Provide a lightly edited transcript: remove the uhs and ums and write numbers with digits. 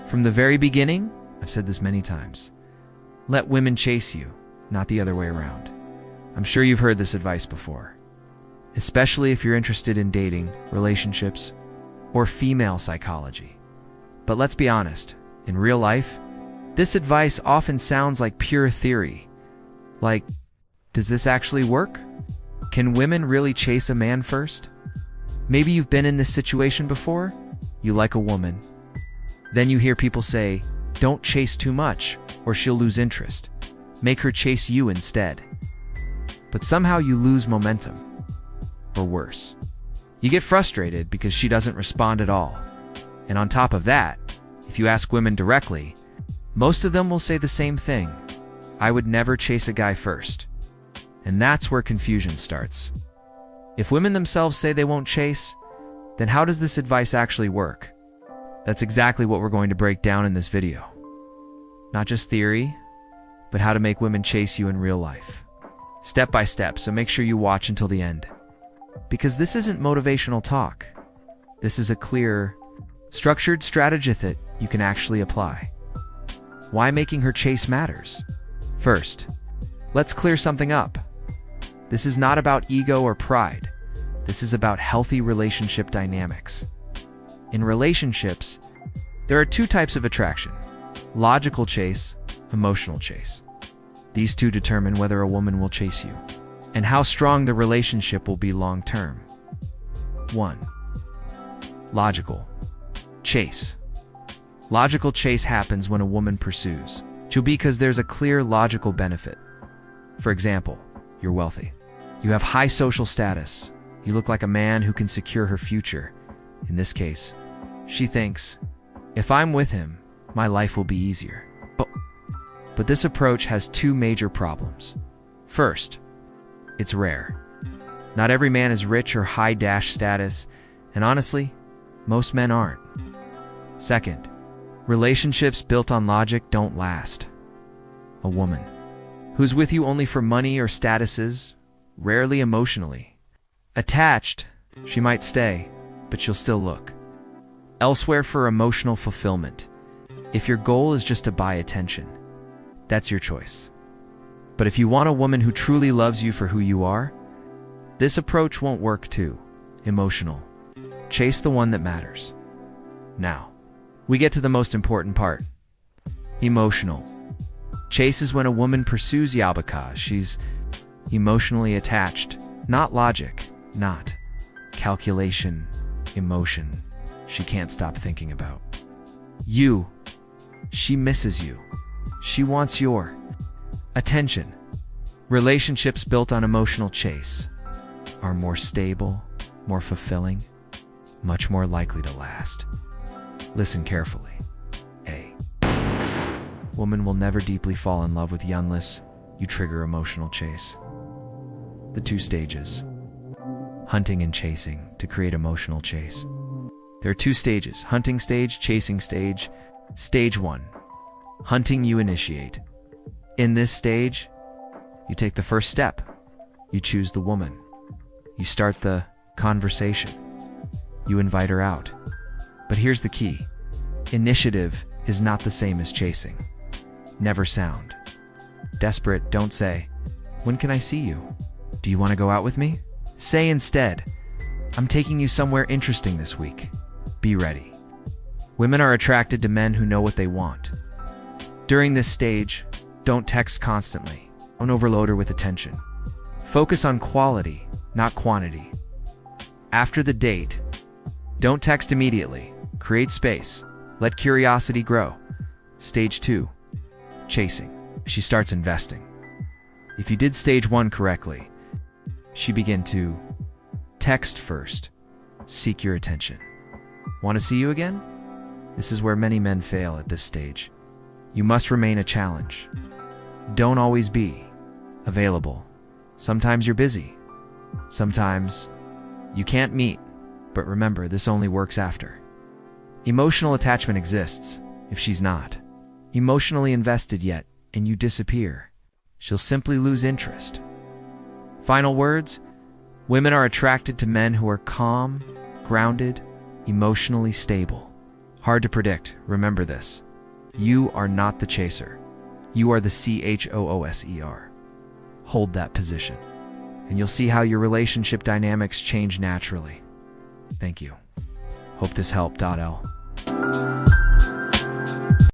From the very beginning, I've said this many times, let women chase you, not the other way around. I'm sure you've heard this advice before, especially if you're interested in dating, relationships, or female psychology. But let's be honest, in real life, this advice often sounds like pure theory. Like, does this actually work? Can women really chase a man first? Maybe you've been in this situation before. You like a woman. Then you hear people say, don't chase too much or she'll lose interest. Make her chase you instead. But somehow you lose momentum. Or worse, you get frustrated because she doesn't respond at all. And on top of that, if you ask women directly, most of them will say the same thing. I would never chase a guy first. And that's where confusion starts. If women themselves say they won't chase, then how does this advice actually work? That's exactly what we're going to break down in this video. Not just theory, but how to make women chase you in real life. Step by step, so make sure you watch until the end. Because this isn't motivational talk. This is a clear, structured strategy that you can actually apply. Why making her chase matters. First, let's clear something up. This is not about ego or pride. This is about healthy relationship dynamics. In relationships, there are two types of attraction: logical chase, emotional chase. These two determine whether a woman will chase you and how strong the relationship will be long term. 1. Logical chase. Logical chase happens when a woman pursues you because there's a clear logical benefit. For example, you're wealthy. You have high social status. You look like a man who can secure her future. In this case, she thinks, if I'm with him, my life will be easier. But this approach has two major problems. First, it's rare. Not every man is rich or high status, and honestly, most men aren't. Second, relationships built on logic don't last. A woman who's with you only for money or statuses, rarely emotionally attached, she might stay, but she'll still look elsewhere for emotional fulfillment. If your goal is just to buy attention, that's your choice. But if you want a woman who truly loves you for who you are, this approach won't work too. Emotional. Chase the one that matters. Now, we get to the most important part. Emotional. Chase is when a woman pursues you because she's emotionally attached, not logic, not calculation, emotion. She can't stop thinking about you. She misses you. She wants your attention. Relationships built on emotional chase are more stable, more fulfilling, much more likely to last. Listen carefully. A woman will never deeply fall in love with you unless you trigger emotional chase. The two stages, hunting and chasing, to create emotional chase. There are two stages: hunting stage, chasing stage. Stage 1, hunting. You initiate. In this stage, you take the first step. You choose the woman. You start the conversation. You invite her out. But here's the key. Initiative is not the same as chasing. Never sound desperate. Don't say, when can I see you? Do you want to go out with me? Say instead, I'm taking you somewhere interesting this week. Be ready. Women are attracted to men who know what they want. During this stage, don't text constantly. Don't overload her with attention. Focus on quality, not quantity. After the date, don't text immediately. Create space. Let curiosity grow. Stage 2, chasing. She starts investing. If you did stage 1 correctly, she began to text first. Seek your attention. Want to see you again? This is where many men fail at this stage. You must remain a challenge. Don't always be available. Sometimes you're busy. Sometimes you can't meet. But remember, this only works after. Emotional attachment exists. If she's not emotionally invested yet and you disappear, she'll simply lose interest. Final words: women are attracted to men who are calm, grounded, emotionally stable. Hard to predict, remember this. You are not the chaser. You are the CHOOSER. Hold that position, and you'll see how your relationship dynamics change naturally. Thank you. Hope this helped. L.